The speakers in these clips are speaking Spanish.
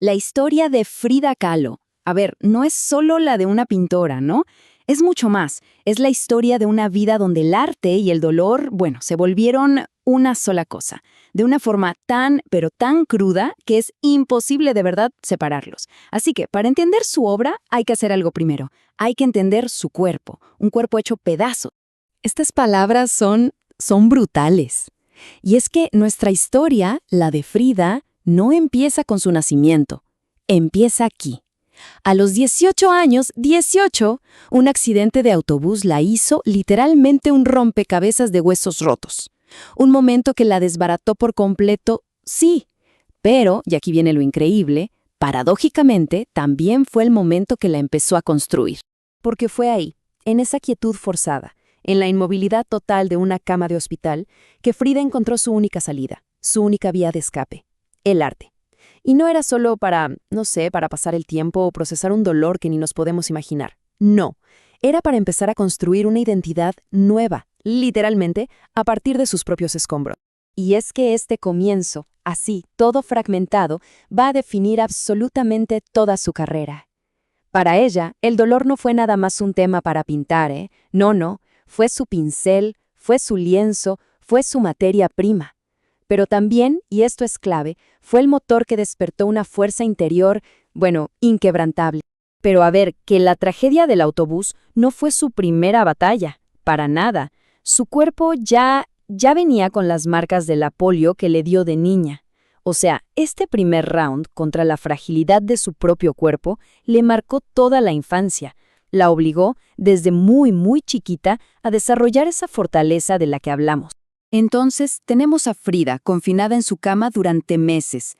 La historia de Frida Kahlo. A ver, no es solo la de una pintora, ¿no? Es mucho más. Es la historia de una vida donde el arte y el dolor, bueno, se volvieron una sola cosa. De una forma tan, pero tan cruda que es imposible de verdad separarlos. Así que, para entender su obra, hay que hacer algo primero. Hay que entender su cuerpo, un cuerpo hecho pedazos. Estas palabras son brutales. Y es que nuestra historia, la de Frida, no empieza con su nacimiento. Empieza aquí. A los 18 años, 18, un accidente de autobús la hizo literalmente un rompecabezas de huesos rotos. Un momento que la desbarató por completo, sí. Pero, y aquí viene lo increíble, paradójicamente también fue el momento que la empezó a construir. Porque fue ahí, en esa quietud forzada, en la inmovilidad total de una cama de hospital, que Frida encontró su única salida, su única vía de escape, el arte. Y no era solo para, no sé, para pasar el tiempo o procesar un dolor que ni nos podemos imaginar. No, era para empezar a construir una identidad nueva, literalmente, a partir de sus propios escombros. Y es que este comienzo, así, todo fragmentado, va a definir absolutamente toda su carrera. Para ella, el dolor no fue nada más un tema para pintar, ¿eh? No, fue su pincel, fue su lienzo, fue su materia prima. Pero también, y esto es clave, fue el motor que despertó una fuerza interior, bueno, inquebrantable. Pero a ver, que la tragedia del autobús no fue su primera batalla, para nada. Su cuerpo ya venía con las marcas de la polio que le dio de niña. O sea, este primer round contra la fragilidad de su propio cuerpo le marcó toda la infancia. La obligó, desde muy chiquita, a desarrollar esa fortaleza de la que hablamos. Entonces, tenemos a Frida confinada en su cama durante meses.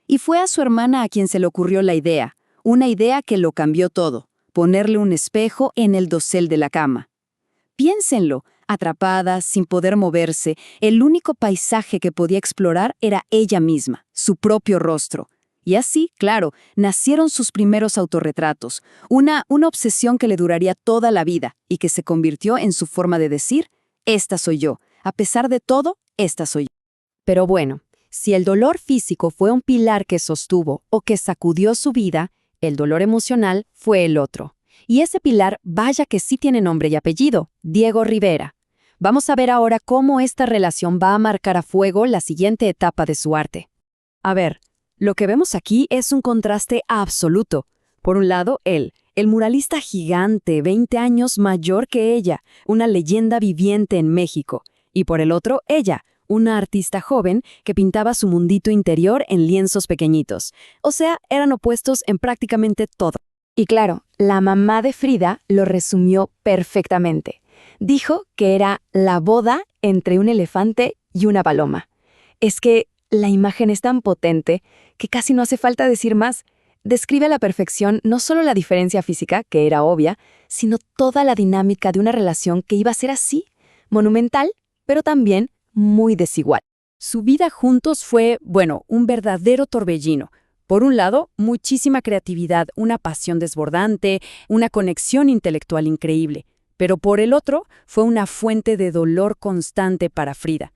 Y fue a su hermana a quien se le ocurrió la idea, una idea que lo cambió todo, ponerle un espejo en el dosel de la cama. Piénsenlo, atrapada, sin poder moverse, el único paisaje que podía explorar era ella misma, su propio rostro. Y así, claro, nacieron sus primeros autorretratos, una obsesión que le duraría toda la vida y que se convirtió en su forma de decir: esta soy yo. A pesar de todo, esta soy yo. Pero bueno, si el dolor físico fue un pilar que sostuvo o que sacudió su vida, el dolor emocional fue el otro. Y ese pilar, vaya que sí tiene nombre y apellido, Diego Rivera. Vamos a ver ahora cómo esta relación va a marcar a fuego la siguiente etapa de su arte. A ver, lo que vemos aquí es un contraste absoluto. Por un lado, él, el muralista gigante, 20 años mayor que ella, una leyenda viviente en México. Y por el otro, ella, una artista joven que pintaba su mundito interior en lienzos pequeñitos. O sea, eran opuestos en prácticamente todo. Y claro, la mamá de Frida lo resumió perfectamente. Dijo que era la boda entre un elefante y una paloma. Es que la imagen es tan potente que casi no hace falta decir más. Describe a la perfección no solo la diferencia física, que era obvia, sino toda la dinámica de una relación que iba a ser así, monumental, pero también muy desigual. Su vida juntos fue, bueno, un verdadero torbellino. Por un lado, muchísima creatividad, una pasión desbordante, una conexión intelectual increíble. Pero por el otro, fue una fuente de dolor constante para Frida.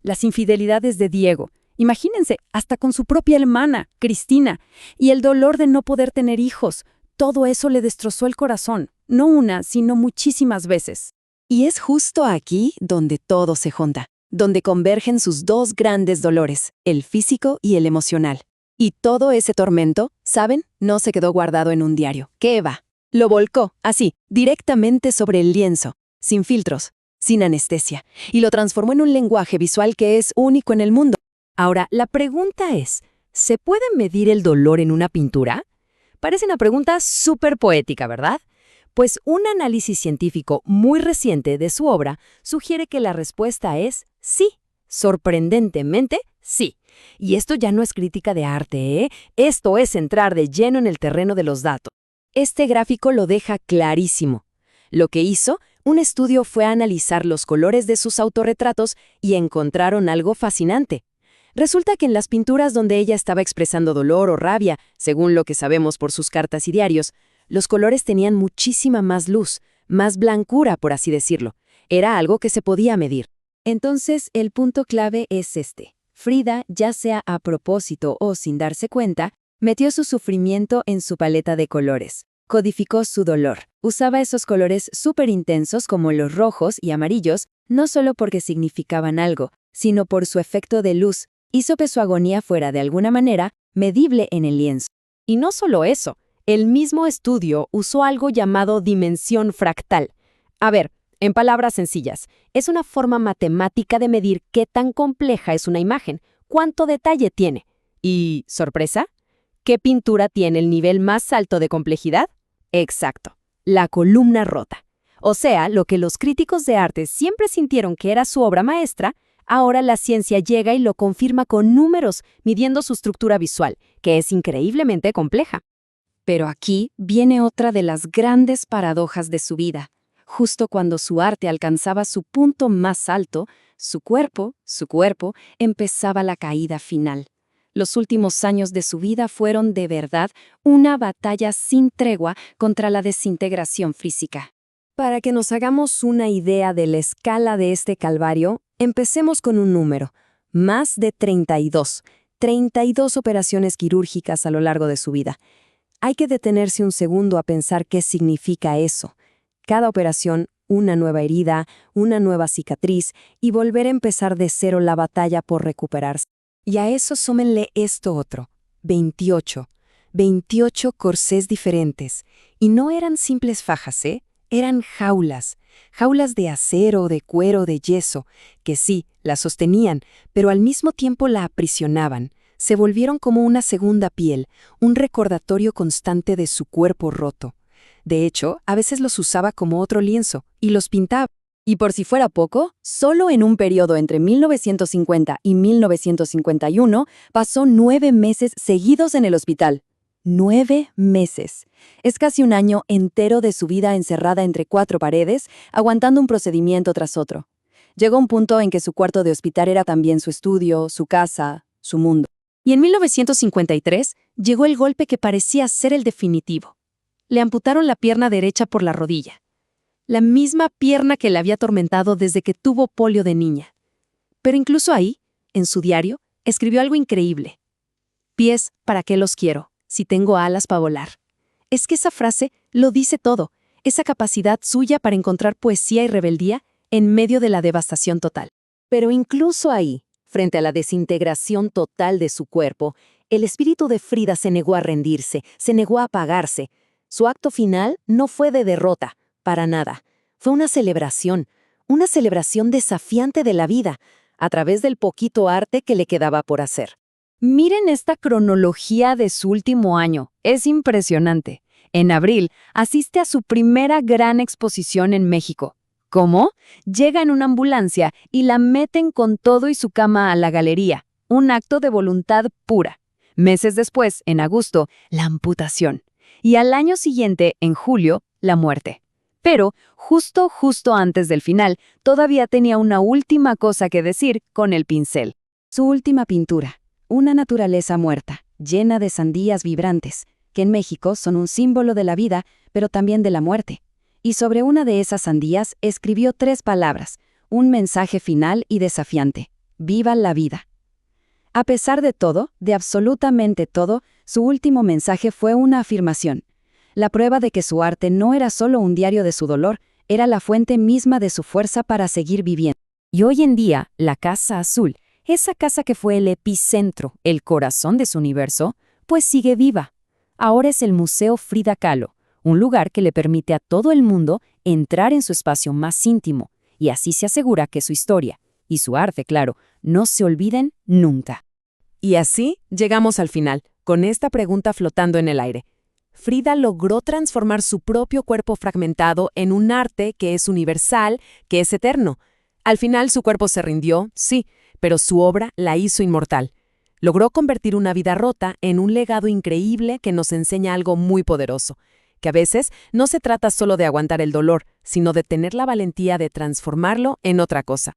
Las infidelidades de Diego. Imagínense, hasta con su propia hermana, Cristina, y el dolor de no poder tener hijos. Todo eso le destrozó el corazón, no una, sino muchísimas veces. Y es justo aquí donde todo se junta, donde convergen sus dos grandes dolores, el físico y el emocional. Y todo ese tormento, ¿saben? No se quedó guardado en un diario. ¿Qué va? Lo volcó, así, directamente sobre el lienzo, sin filtros, sin anestesia, y lo transformó en un lenguaje visual que es único en el mundo. Ahora, la pregunta es, ¿se puede medir el dolor en una pintura? Parece una pregunta súper poética, ¿verdad? Pues un análisis científico muy reciente de su obra sugiere que la respuesta es sí. Sorprendentemente, sí. Y esto ya no es crítica de arte, ¿eh? Esto es entrar de lleno en el terreno de los datos. Este gráfico lo deja clarísimo. Lo que hizo, un estudio fue analizar los colores de sus autorretratos y encontraron algo fascinante. Resulta que en las pinturas donde ella estaba expresando dolor o rabia, según lo que sabemos por sus cartas y diarios, los colores tenían muchísima más luz, más blancura, por así decirlo. Era algo que se podía medir. Entonces, el punto clave es este. Frida, ya sea a propósito o sin darse cuenta, metió su sufrimiento en su paleta de colores. Codificó su dolor. Usaba esos colores súper intensos como los rojos y amarillos, no solo porque significaban algo, sino por su efecto de luz. Hizo que su agonía fuera de alguna manera medible en el lienzo. Y no solo eso, el mismo estudio usó algo llamado dimensión fractal. A ver, en palabras sencillas, es una forma matemática de medir qué tan compleja es una imagen, cuánto detalle tiene. Y, sorpresa, ¿qué pintura tiene el nivel más alto de complejidad? Exacto, la columna rota. O sea, lo que los críticos de arte siempre sintieron que era su obra maestra, ahora la ciencia llega y lo confirma con números, midiendo su estructura visual, que es increíblemente compleja. Pero aquí viene otra de las grandes paradojas de su vida. Justo cuando su arte alcanzaba su punto más alto, su cuerpo, empezaba la caída final. Los últimos años de su vida fueron de verdad una batalla sin tregua contra la desintegración física. Para que nos hagamos una idea de la escala de este calvario, empecemos con un número, más de 32. 32 operaciones quirúrgicas a lo largo de su vida. Hay que detenerse un segundo a pensar qué significa eso. Cada operación, una nueva herida, una nueva cicatriz y volver a empezar de cero la batalla por recuperarse. Y a eso súmenle esto otro, 28. 28 corsés diferentes. Y no eran simples fajas, eran jaulas. Jaulas de acero, de cuero, de yeso, que sí, la sostenían, pero al mismo tiempo la aprisionaban. Se volvieron como una segunda piel, un recordatorio constante de su cuerpo roto. De hecho, a veces los usaba como otro lienzo, y los pintaba. Y por si fuera poco, solo en un periodo entre 1950 y 1951 pasó 9 meses seguidos en el hospital. 9 meses. Es casi un año entero de su vida encerrada entre 4 paredes, aguantando un procedimiento tras otro. Llegó un punto en que su cuarto de hospital era también su estudio, su casa, su mundo. Y en 1953 llegó el golpe que parecía ser el definitivo. Le amputaron la pierna derecha por la rodilla. La misma pierna que le había atormentado desde que tuvo polio de niña. Pero incluso ahí, en su diario, escribió algo increíble. Pies, ¿para qué los quiero, si tengo alas para volar? Es que esa frase lo dice todo, esa capacidad suya para encontrar poesía y rebeldía en medio de la devastación total. Pero incluso ahí, frente a la desintegración total de su cuerpo, el espíritu de Frida se negó a rendirse, se negó a apagarse. Su acto final no fue de derrota, para nada. Fue una celebración desafiante de la vida, a través del poquito arte que le quedaba por hacer. Miren esta cronología de su último año, es impresionante. En abril, asiste a su primera gran exposición en México. ¿Cómo? Llega en una ambulancia y la meten con todo y su cama a la galería, un acto de voluntad pura. Meses después, en agosto, la amputación. Y al año siguiente, en julio, la muerte. Pero, justo antes del final, todavía tenía una última cosa que decir con el pincel. Su última pintura, una naturaleza muerta, llena de sandías vibrantes, que en México son un símbolo de la vida, pero también de la muerte. Y sobre una de esas sandías escribió 3 palabras, un mensaje final y desafiante: ¡Viva la vida! A pesar de todo, de absolutamente todo, su último mensaje fue una afirmación. La prueba de que su arte no era solo un diario de su dolor, era la fuente misma de su fuerza para seguir viviendo. Y hoy en día, la Casa Azul, esa casa que fue el epicentro, el corazón de su universo, pues sigue viva. Ahora es el Museo Frida Kahlo, un lugar que le permite a todo el mundo entrar en su espacio más íntimo, y así se asegura que su historia, y su arte, claro, no se olviden nunca. Y así llegamos al final, con esta pregunta flotando en el aire. Frida logró transformar su propio cuerpo fragmentado en un arte que es universal, que es eterno. Al final su cuerpo se rindió, sí, pero su obra la hizo inmortal. Logró convertir una vida rota en un legado increíble que nos enseña algo muy poderoso, que a veces no se trata solo de aguantar el dolor, sino de tener la valentía de transformarlo en otra cosa.